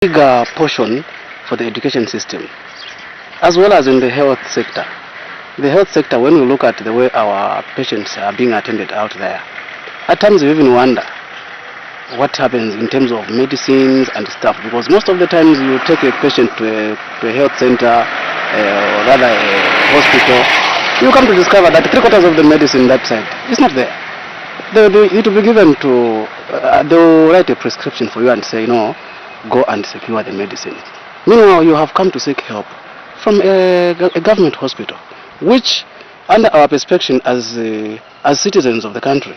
bigger portion for the education system, as well as in the health sector. The health sector, when we look at the way our patients are being attended out there, at times we even wonder what happens in terms of medicines and stuff, because most of the times you take a patient to a health center or rather a hospital, you come to discover that three-quarters of the medicine that side is not there. It will be given to, they will write a prescription for you and say, no, go and secure the medicine. Meanwhile, you have come to seek help from a government hospital, which, under our perspective as citizens of the country,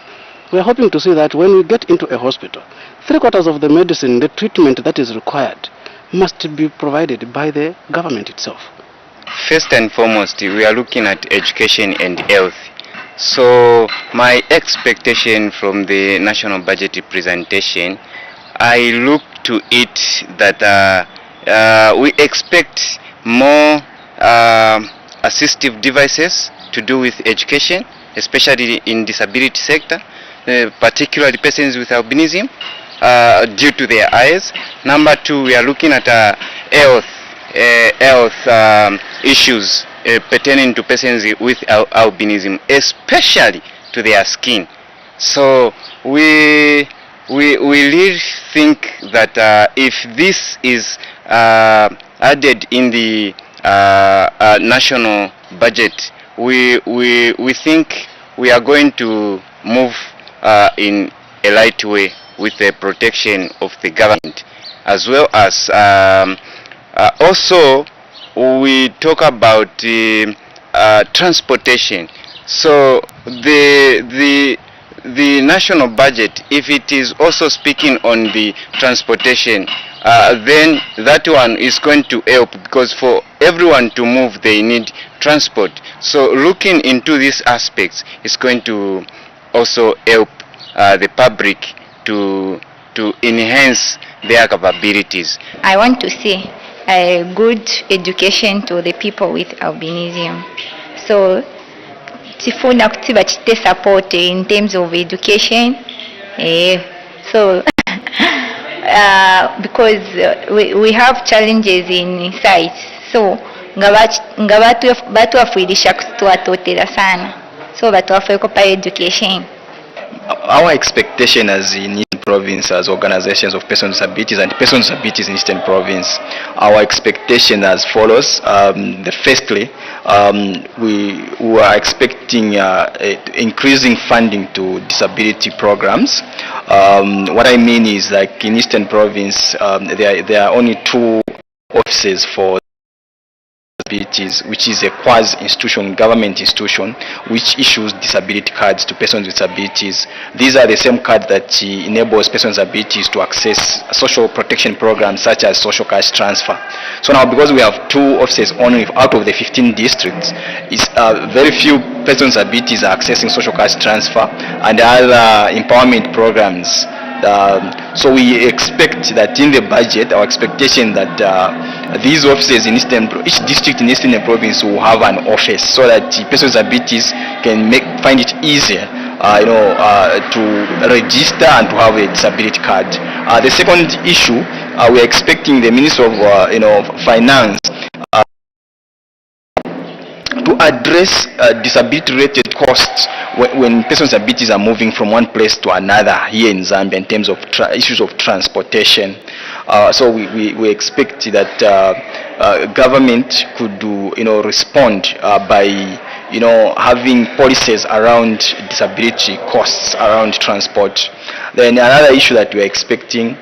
we are hoping to see that when we get into a hospital, three-quarters of the medicine, the treatment that is required, must be provided by the government itself. First and foremost, we are looking at education and health. So my expectation from the national budget presentation, I look to it that we expect more assistive devices to do with education, especially in disability sector, particularly persons with albinism, due to their eyes. Number two, we are looking at health issues pertaining to persons with albinism, especially to their skin. So we really think that if this is added in the national budget, we think we are going to move in a light way with the protection of the government, as well as also we talk about transportation. So the national budget, if it is also speaking on the transportation, then that one is going to help, because for everyone to move they need transport. So looking into these aspects is going to also help the public to enhance their capabilities. I want to see a good education to the people with albinism. So tifuna kutiba chite support in terms of education. So because we have challenges in sight. So nga batu wafuilisha kutuwatotera sana. So batu wafueko pa education. Our expectation as in Eastern Province, as organizations of persons with disabilities and persons with disabilities in Eastern Province, our expectation as follows. Firstly, we are expecting increasing funding to disability programs. What I mean is, like in Eastern Province, there are only 2 offices for disabilities, which is a quasi-institution, government institution, which issues disability cards to persons with disabilities. These are the same cards that enables persons with disabilities to access social protection programs such as social cash transfer. So now, because we have 2 offices only out of the 15 districts, it's very few persons with disabilities are accessing social cash transfer and other empowerment programs. So we expect that in the budget, our expectation that these offices in each district in Eastern Province will have an office, so that persons with disabilities can find it easier, to register and to have a disability card. The second issue, we are expecting the Minister of Finance to address disability-related costs when persons with disabilities are moving from one place to another here in Zambia in terms of issues of transportation. So we expect that government could respond by having policies around disability costs around transport. Then another issue that we're expecting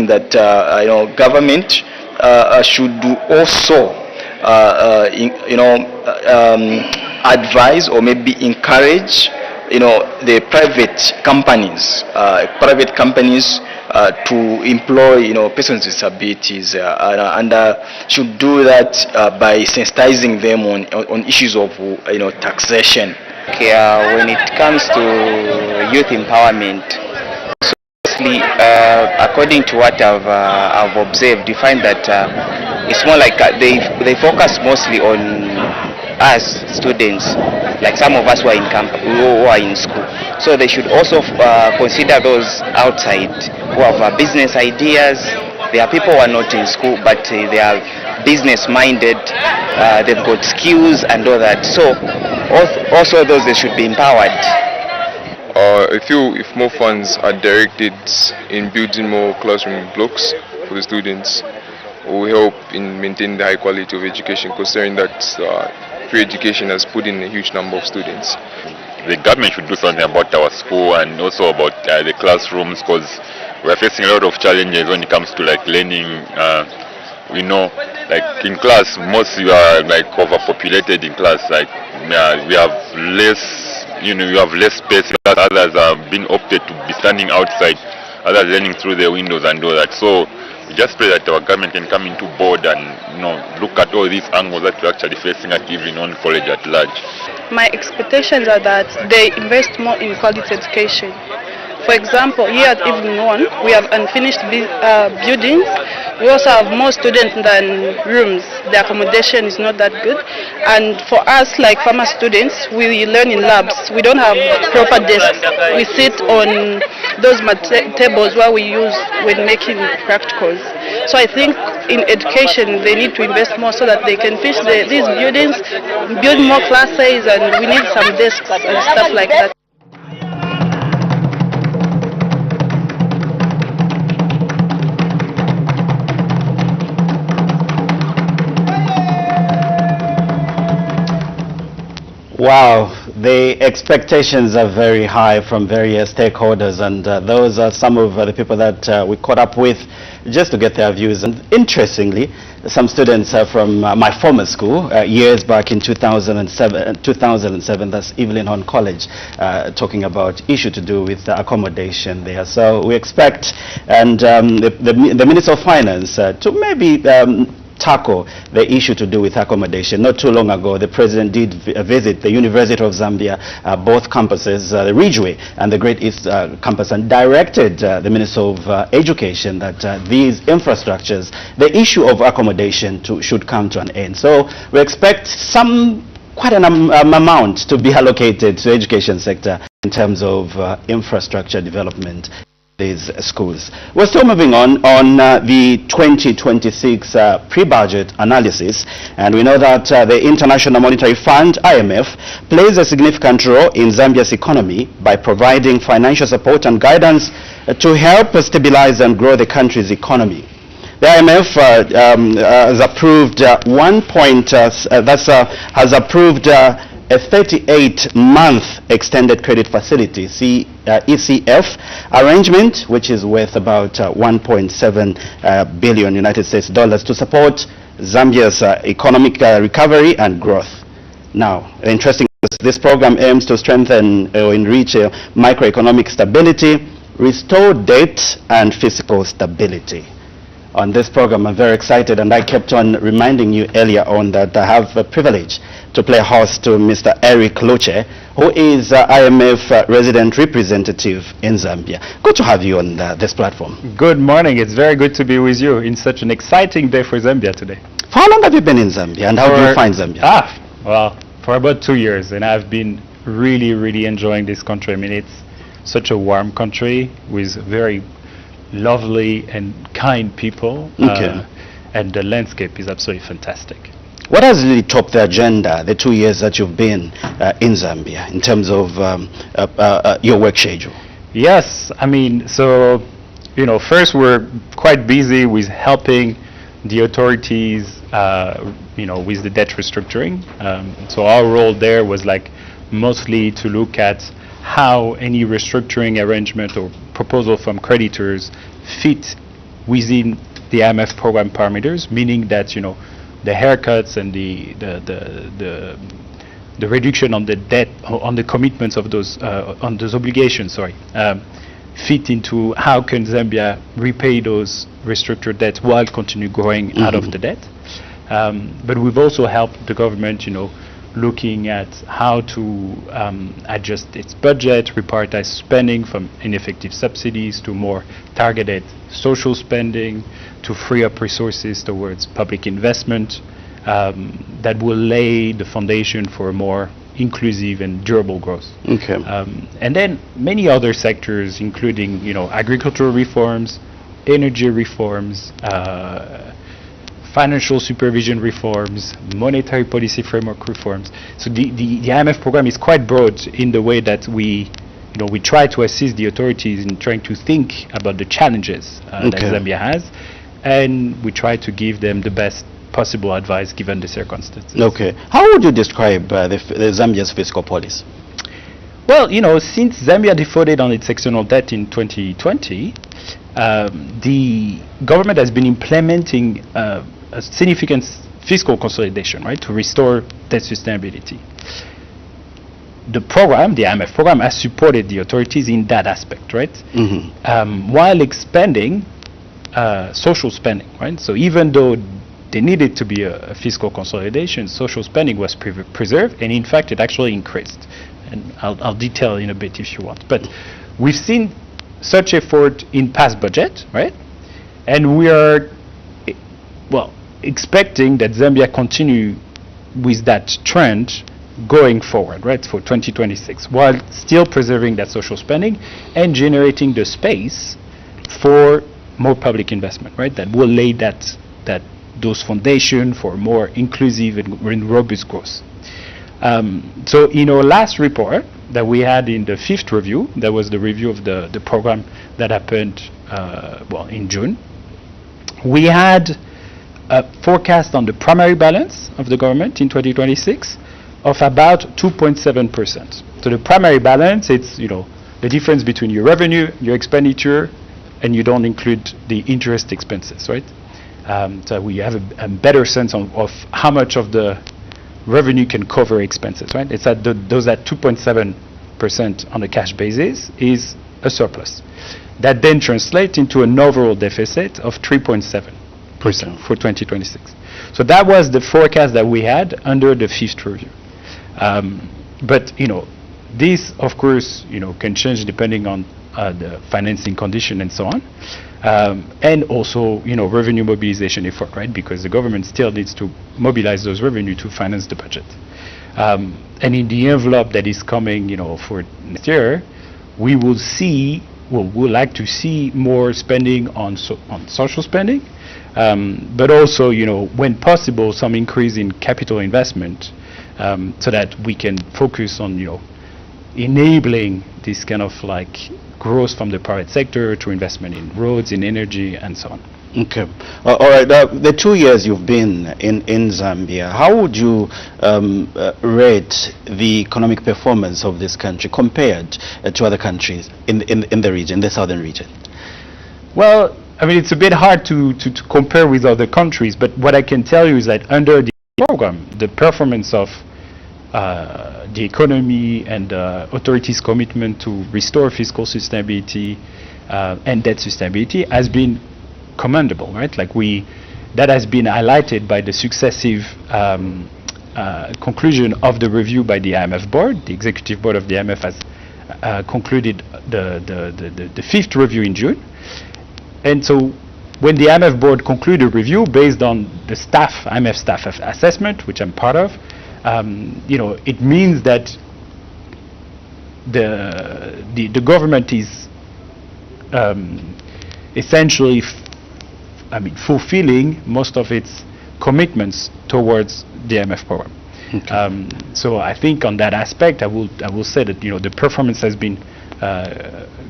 that government should also advise or maybe encourage the private companies to employ persons with disabilities, and should do that by sensitizing them on issues of taxation. Okay, when it comes to youth empowerment, so mostly, according to what I've observed, you find that it's more like they focus mostly on us students, like some of us who are in camp, who are in school. So they should also consider those outside who have business ideas, There are people who are not in school, but they are business-minded. They've got skills and all that. So also those, they should be empowered. I feel if more funds are directed in building more classroom blocks for the students, it will help in maintaining the high quality of education, considering that free education has put in a huge number of students. The government should do something about our school and also about the classrooms, because we are facing a lot of challenges when it comes to like learning. Like in class, most you are like overpopulated in class. Like we have less. You have less space. Others have been opted to be standing outside, others learning through their windows and all that. So we just pray that our government can come into board and look at all these angles that we're actually facing at even on college at large. My expectations are that they invest more in quality education. For example, here at Evening One, we have unfinished buildings. We also have more students than rooms. The accommodation is not that good. And for us, like farmer students, we learn in labs. We don't have proper desks. We sit on those tables where we use when making practicals. So I think in education, they need to invest more so that they can finish these buildings, build more classes, and we need some desks and stuff like that. Wow, the expectations are very high from various stakeholders, and those are some of the people that we caught up with just to get their views. And interestingly, some students from my former school years back in 2007, that's Evelyn Horn College, talking about issue to do with accommodation there. So we expect, and the Minister of Finance to maybe tackle the issue to do with accommodation. Not too long ago, the President did visit the University of Zambia, both campuses, the Ridgeway and the Great East campus, and directed the Minister of Education that these infrastructures, the issue of accommodation should come to an end. So we expect quite an amount to be allocated to the education sector in terms of infrastructure development. These schools. We're still moving on the 2026 pre-budget analysis, and we know that the International Monetary Fund, IMF, plays a significant role in Zambia's economy by providing financial support and guidance to help stabilize and grow the country's economy. The IMF has approved a 38-month extended credit facility, ECF, arrangement, which is worth about 1.7 billion United States dollars to support Zambia's economic recovery and growth. Now, interesting, this program aims to strengthen or enrich microeconomic stability, restore debt and fiscal stability. On this program, I'm very excited, and I kept on reminding you earlier on that I have the privilege to play host to Mr. Eric Luche, who is IMF resident representative in Zambia. Good to have you on this platform. Good morning. It's very good to be with you in such an exciting day for Zambia today. For how long have you been in Zambia, and how do you find Zambia? Well, for about 2 years, and I've been really, really enjoying this country. I mean, it's such a warm country with very lovely and kind people, and the landscape is absolutely fantastic. What has really topped the agenda the 2 years that you've been in Zambia in terms of your work schedule? Yes, I mean, so, first we're quite busy with helping the authorities, with the debt restructuring. So our role there was mostly to look at how any restructuring arrangement or proposal from creditors fit within the IMF program parameters, meaning that the haircuts and the reduction on the debt, on the commitments of those on those obligations, fit into how can Zambia repay those restructured debts while continue growing out of the debt. But we've also helped the government, looking at how to adjust its budget, reprioritize spending from ineffective subsidies to more targeted social spending, to free up resources towards public investment that will lay the foundation for a more inclusive and durable growth. Okay. And then many other sectors, including agricultural reforms, energy reforms, financial supervision reforms, monetary policy framework reforms. So the IMF program is quite broad in the way that we try to assist the authorities in trying to think about the challenges that Zambia has, and we try to give them the best possible advice given the circumstances. Okay. How would you describe the Zambia's fiscal policy? Well, since Zambia defaulted on its external debt in 2020, the government has been implementing a significant fiscal consolidation, right, to restore debt sustainability. The program, the IMF program, has supported the authorities in that aspect, right? While expanding social spending, right? So even though there needed to be a fiscal consolidation, social spending was preserved, and in fact it actually increased. And I'll detail in a bit if you want. But we've seen such effort in past budget, right? And we are, expecting that Zambia continue with that trend going forward, right, for 2026, while still preserving that social spending and generating the space for more public investment, right, that will lay those foundation for more inclusive and robust growth. So in our last report that we had in the 5th review, that was the review of the program that happened in June, we had a forecast on the primary balance of the government in 2026 of about 2.7%. So the primary balance, it's the difference between your revenue, your expenditure, and you don't include the interest expenses, right? So we have a better sense of how much of the revenue can cover expenses, right? It's at those at 2.7% on a cash basis is a surplus. That then translates into an overall deficit of 3.7% for 2026. So that was the forecast that we had under the 5th review. But this of course can change depending on the financing condition and so on, and also revenue mobilization effort, right? Because the government still needs to mobilize those revenue to finance the budget. And in the envelope that is coming, for next year, we will see. Well, we'd like to see more spending on social spending, but also, when possible, some increase in capital investment, so that we can focus on, enabling this kind of growth from the private sector to investment in roads, in energy, and so on. Okay. All right. The 2 years you've been in Zambia, how would you rate the economic performance of this country compared to other countries in the region, the southern region? Well, I mean, it's a bit hard to compare with other countries, but what I can tell you is that under the program, the performance of the economy and authorities' commitment to restore fiscal sustainability and debt sustainability has been commendable, right? That has been highlighted by the successive conclusion of the review by the IMF board. The executive board of the IMF has concluded the 5th review in June. And so when the IMF board concluded a review based on the IMF staff assessment, which I'm part of, it means that the government is essentially fulfilling most of its commitments towards the IMF program. Okay. So I think on that aspect, I will say that the performance has been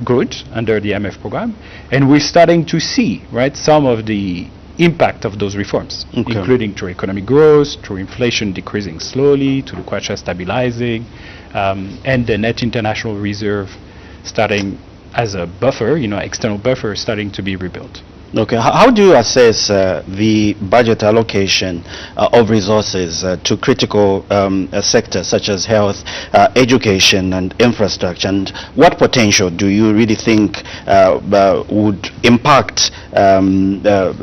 good under the IMF program, and we're starting to see some of the impact of those reforms, including through economic growth, through inflation decreasing slowly, to the kwacha stabilizing, and the net international reserve starting as a buffer, external buffer, starting to be rebuilt. Okay, how do you assess the budget allocation of resources to critical sectors such as health, education and infrastructure, and what potential do you really think would impact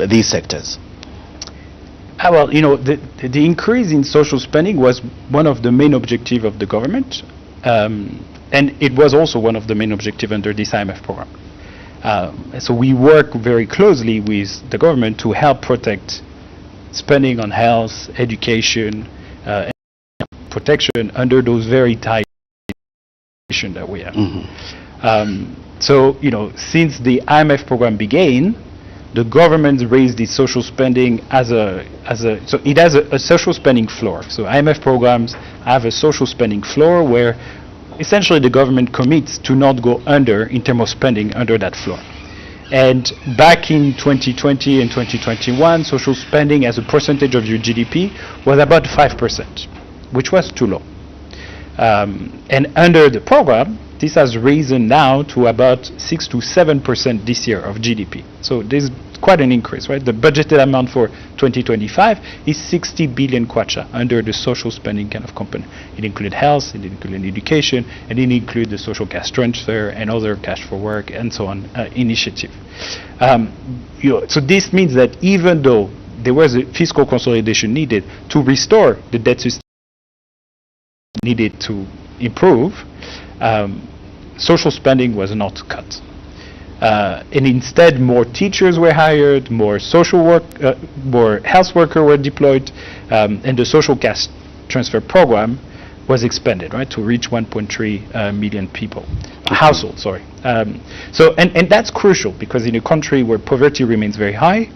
these sectors? Well, the increase in social spending was one of the main objectives of the government, and it was also one of the main objectives under this IMF program. So we work very closely with the government to help protect spending on health, education, and protection under those very tight conditions that we have. So, since the IMF program began, the government raised its social spending so it has a social spending floor. So IMF programs have a social spending floor where essentially the government commits to not go under in terms of spending under that floor. And back in 2020 and 2021, social spending as a percentage of your GDP was about 5%, which was too low. And under the program, this has risen now to about 6 to 7% this year of GDP. So there's quite an increase, right? The budgeted amount for 2025 is 60 billion kwacha under the social spending kind of component. It included health, it included education, and it included the social cash transfer and other cash for work and so on initiative. So this means that even though there was a fiscal consolidation needed to restore the debt system needed to improve, social spending was not cut. And instead, more teachers were hired, more more health workers were deployed, and the social cash transfer program was expanded, right, to reach 1.3 million people, households, sorry. And that's crucial because in a country where poverty remains very high,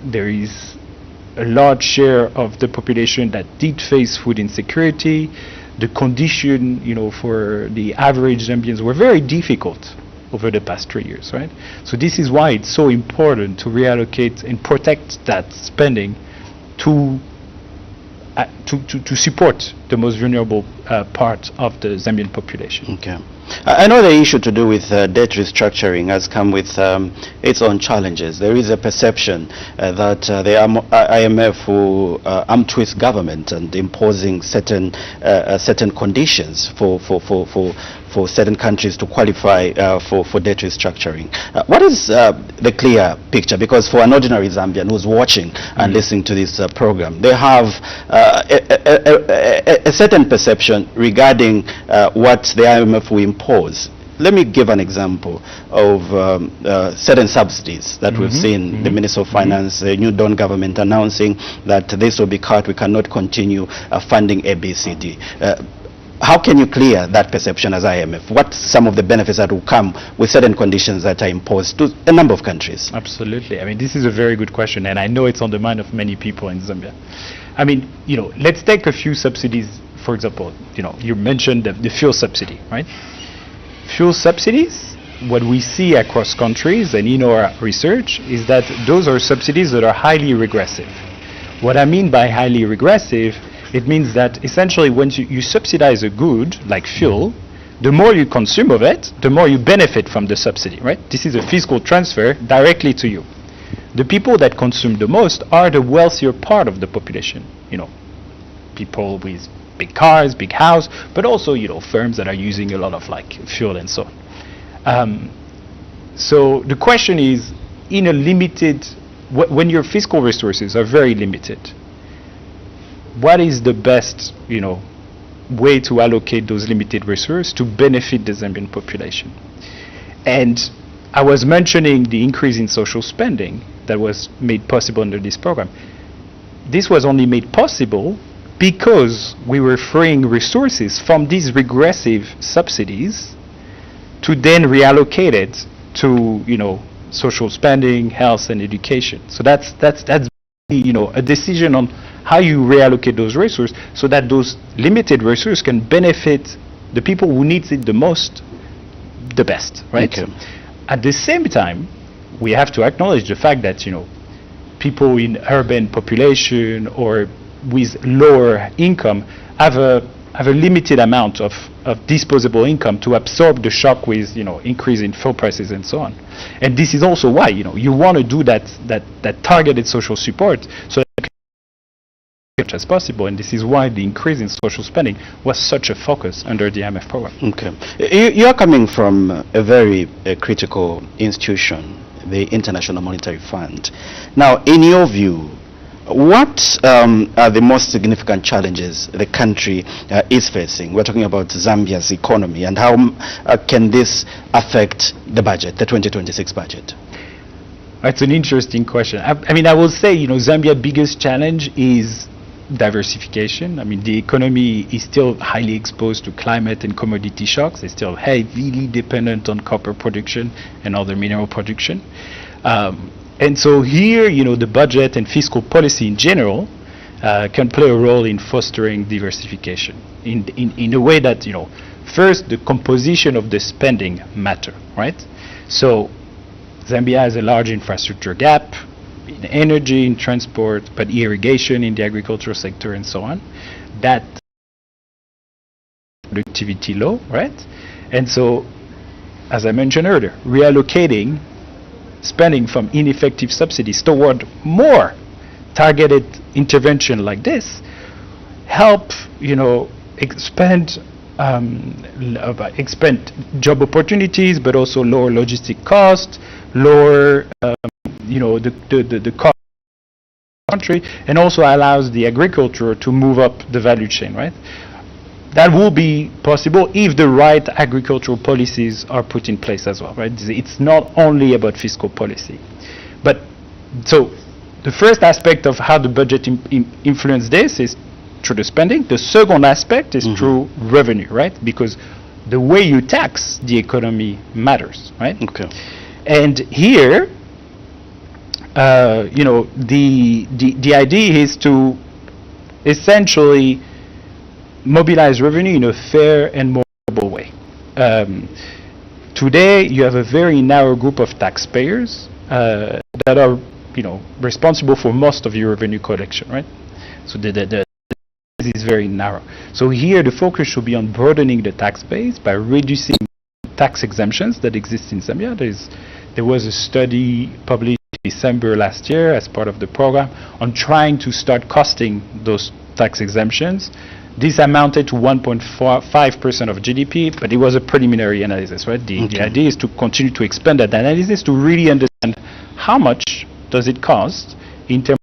there is a large share of the population that did face food insecurity. The condition, for the average Zambians were very difficult over the past 3 years, right? So this is why it's so important to reallocate and protect that spending to support the most vulnerable part of the Zambian population. Okay. I know the issue to do with debt restructuring has come with its own challenges. There is a perception that the IMF will arm-twist government and imposing certain conditions for certain countries to qualify for debt restructuring. What is the clear picture? Because for an ordinary Zambian who's watching and listening to this program, they have a certain perception regarding what the IMF will impose. Let me give an example of certain subsidies that we've seen the Minister of Finance, the New Dawn government announcing that this will be cut, we cannot continue funding ABCD. How can you clear that perception as IMF? What some of the benefits that will come with certain conditions that are imposed to a number of countries? Absolutely. I mean, this is a very good question, and I know it's on the mind of many people in Zambia. I mean, let's take a few subsidies, for example. You mentioned the fuel subsidy, right? Fuel subsidies, what we see across countries and in our research is that those are subsidies that are highly regressive. What I mean by highly regressive, it means that essentially when you subsidize a good like fuel, the more you consume of it, the more you benefit from the subsidy, right? This is a fiscal transfer directly to you. The people that consume the most are the wealthier part of the population, people with big cars, big house, but also, firms that are using a lot of fuel and so on. So the question is, in a limited, when your fiscal resources are very limited, what is the best, way to allocate those limited resources to benefit the Zambian population? And I was mentioning the increase in social spending that was made possible under this program. This was only made possible because we were freeing resources from these regressive subsidies to then reallocate it to, social spending, health, and education. So that's a decision on how you reallocate those resources so that those limited resources can benefit the people who need it the most, the best, right? Okay. At the same time, we have to acknowledge the fact that, people in urban population or with lower income have a limited amount of disposable income to absorb the shock with increase in fuel prices and so on. And this is also why you want to do that targeted social support so that much as possible, and this is why the increase in social spending was such a focus under the IMF program. Okay, you are coming from a very critical institution, the International Monetary Fund. Now, in your view, what are the most significant challenges the country is facing? We're talking about Zambia's economy, and how can this affect the budget, the 2026 budget? It's an interesting question. I mean, I will say, Zambia's biggest challenge is diversification. I mean, the economy is still highly exposed to climate and commodity shocks. It's still heavily dependent on copper production and other mineral production. And so here, the budget and fiscal policy in general can play a role in fostering diversification in a way that, first, the composition of the spending matter, right? So Zambia has a large infrastructure gap in energy, in transport, but irrigation in the agricultural sector and so on. That productivity low, right? And so, as I mentioned earlier, reallocating spending from ineffective subsidies toward more targeted intervention like this help, expand job opportunities, but also lower logistic costs, lower, the cost of the country, and also allows the agriculture to move up the value chain, right? That will be possible if the right agricultural policies are put in place as well, right? It's not only about fiscal policy. But so the first aspect of how the budget influences this is through the spending. The second aspect is through revenue, right? Because the way you tax the economy matters, right? Okay. And here, the idea is to essentially mobilize revenue in a fair and more equitable way. Today, you have a very narrow group of taxpayers that are, responsible for most of your revenue collection, right? So the is very narrow. So here, the focus should be on broadening the tax base by reducing tax exemptions that exist in Zambia. There was a study published in December last year as part of the program on trying to start costing those tax exemptions. This amounted to 1.5% of GDP, but it was a preliminary analysis, right? The idea is to continue to expand that analysis to really understand how much does it cost in terms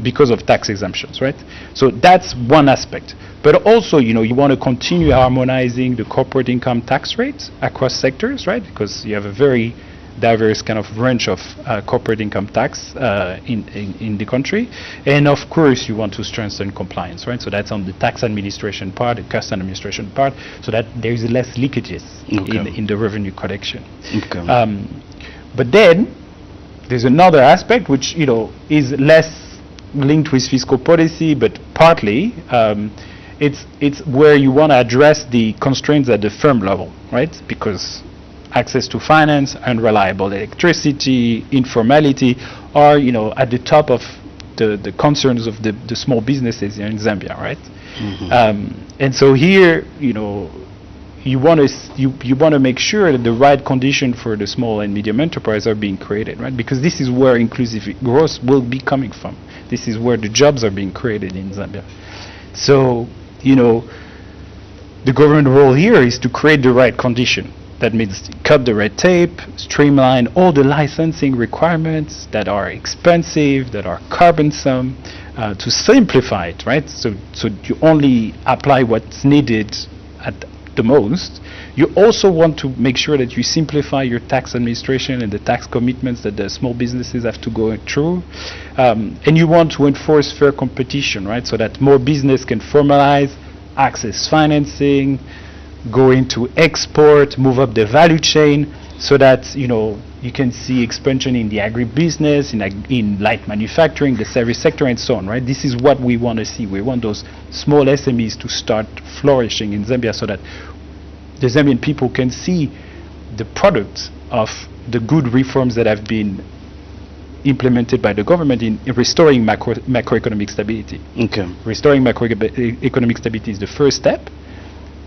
because of tax exemptions, right? So that's one aspect. But also, you want to continue harmonizing the corporate income tax rates across sectors, right? Because you have a very diverse kind of range of corporate income tax in the country. And of course, you want to strengthen compliance, right? So that's on the tax administration part, the cost administration part, so that there is less leakages in the revenue collection. Okay. But then, there's another aspect which, is less linked with fiscal policy, but partly it's where you want to address the constraints at the firm level, right? Because access to finance, unreliable electricity, informality are, at the top of the concerns of the small businesses here in Zambia, right? And so here, you want to make sure that the right condition for the small and medium enterprise are being created, right? Because this is where inclusive growth will be coming from. This is where the jobs are being created in Zambia. So, the government role here is to create the right condition. That means cut the red tape, streamline all the licensing requirements that are expensive, that are cumbersome, to simplify it, right? So you only apply what's needed at the most. You also want to make sure that you simplify your tax administration and the tax commitments that the small businesses have to go through. And you want to enforce fair competition, right? So that more business can formalize, access financing, go into export, move up the value chain, so that you can see expansion in the agribusiness, in light manufacturing, the service sector, and so on. Right? This is what we want to see. We want those small SMEs to start flourishing in Zambia, so that the Zambian people can see the product of the good reforms that have been implemented by the government in restoring macroeconomic stability. Okay. Restoring macroeconomic stability is the first step,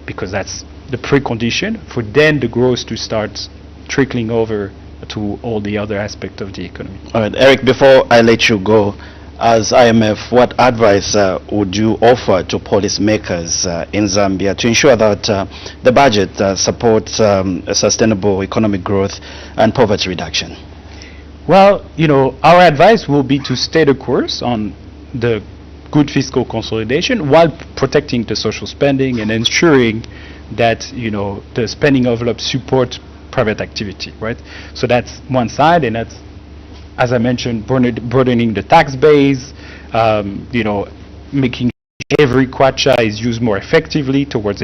because that's the precondition for then the growth to start trickling over to all the other aspects of the economy. All right, Eric, before I let you go, as IMF, what advice would you offer to policymakers in Zambia to ensure that the budget supports a sustainable economic growth and poverty reduction? Well, our advice will be to stay the course on the good fiscal consolidation while protecting the social spending and ensuring that the spending envelope support private activity, right? So that's one side, and that's, as I mentioned, broadening the tax base, making every kwacha is used more effectively towards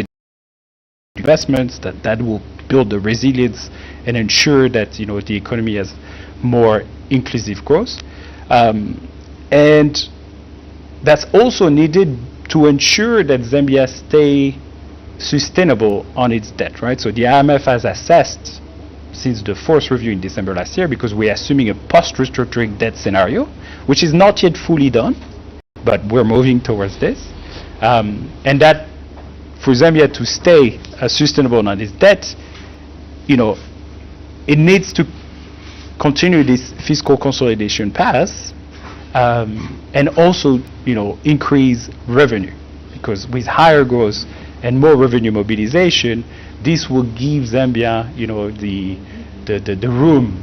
investments that will build the resilience and ensure that the economy has more inclusive growth. And that's also needed to ensure that Zambia stay sustainable on its debt, right? So the IMF has assessed since the fourth review in December last year, because we're assuming a post-restructuring debt scenario, which is not yet fully done, but we're moving towards this. And that for Zambia to stay sustainable on its debt, it needs to continue this fiscal consolidation path, and also, increase revenue, because with higher growth and more revenue mobilization, this will give Zambia, the room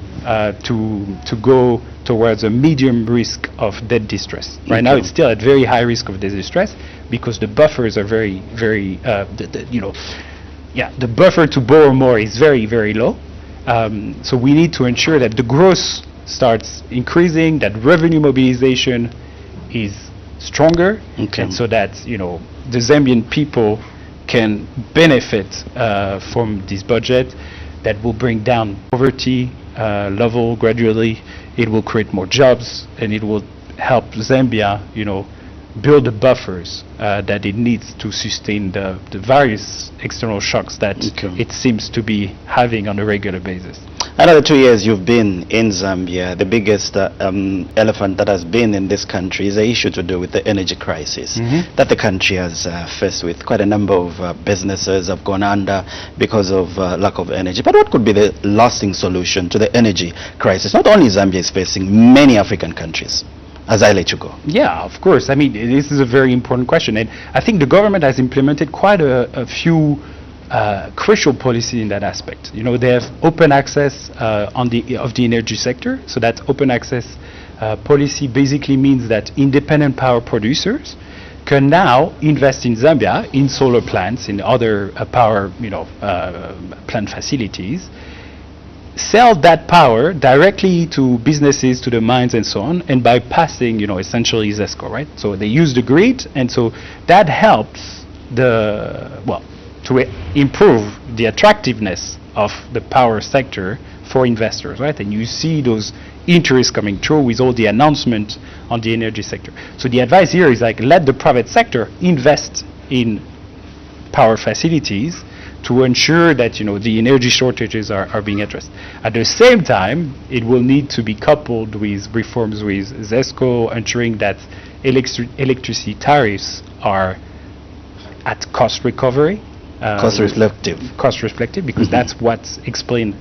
to go towards a medium risk of debt distress. Right now, it's still at very high risk of debt distress because the buffers are very, very, the buffer to borrow more is very, very low. So we need to ensure that the growth starts increasing, that revenue mobilization is stronger, and so that the Zambian people can benefit from this budget that will bring down poverty level gradually. It will create more jobs, and it will help Zambia, build the buffers that it needs to sustain the various external shocks that it seems to be having on a regular basis. Another 2 years you've been in Zambia. The biggest elephant that has been in this country is the issue to do with the energy crisis that the country has faced with. Quite a number of businesses have gone under because of lack of energy. But what could be the lasting solution to the energy crisis? Not only Zambia is facing, many African countries. As I let you go. Yeah, of course. I mean, this is a very important question, and I think the government has implemented quite a few crucial policies in that aspect. They have open access of the energy sector. So that open access policy basically means that independent power producers can now invest in Zambia in solar plants, in other power plant facilities, sell that power directly to businesses, to the mines and so on, and bypassing, essentially ZESCO, right? So they use the grid, and so that helps to improve the attractiveness of the power sector for investors, right? And you see those interests coming through with all the announcements on the energy sector. So the advice here is let the private sector invest in power facilities to ensure that the energy shortages are being addressed. At the same time, it will need to be coupled with reforms with ZESCO, ensuring that electricity tariffs are at cost recovery. Cost reflective, because that's what's explained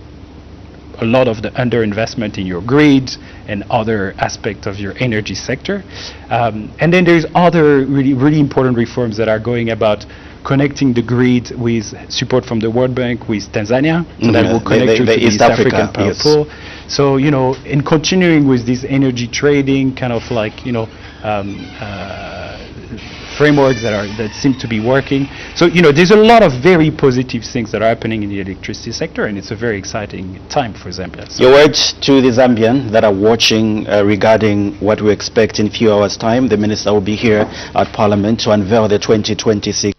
a lot of the underinvestment in your grid and other aspects of your energy sector. And then there's other really important reforms that are going about connecting the grid with support from the World Bank with Tanzania, so that will connect you to the East African power pool. So, in continuing with this energy trading kind of frameworks that seem to be working. So, there's a lot of very positive things that are happening in the electricity sector, and it's a very exciting time for Zambia. So. Your words to the Zambian that are watching regarding what we expect in a few hours' time. The minister will be here at Parliament to unveil the 2026.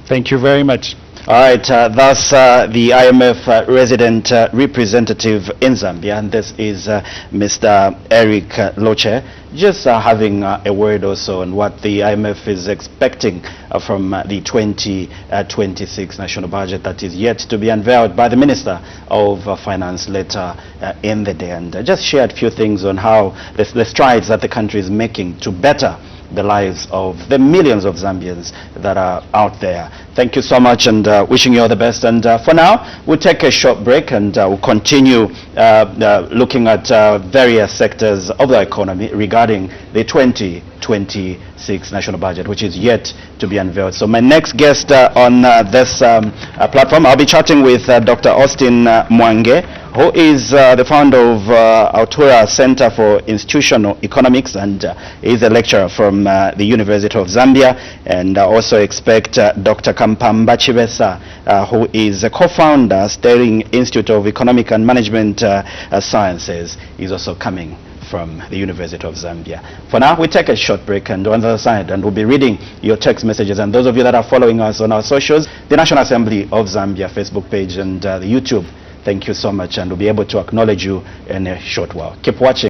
Thank you very much. All right, that's the IMF resident representative in Zambia, and this is Mr. Eric Loche, just having a word also on what the IMF is expecting from the 2026 national budget that is yet to be unveiled by the Minister of Finance later in the day. And just shared a few things on how the strides that the country is making to better the lives of the millions of Zambians that are out there. Thank you so much, and wishing you all the best. And for now, we'll take a short break, and we'll continue looking at various sectors of the economy regarding the 2026 national budget, which is yet to be unveiled. So my next guest on this platform, I'll be chatting with Dr. Austin Mwange, who is the founder of Altura Center for Institutional Economics, and is a lecturer from the University of Zambia. And also expect Dr. Kampamba Chibesa, who is a co-founder, Sterling Institute of Economic and Management Sciences, is also coming from the University of Zambia. For now, we take a short break, and on the other side, and we'll be reading your text messages. And those of you that are following us on our socials, the National Assembly of Zambia Facebook page and the YouTube, thank you so much, and we'll be able to acknowledge you in a short while. Keep watching.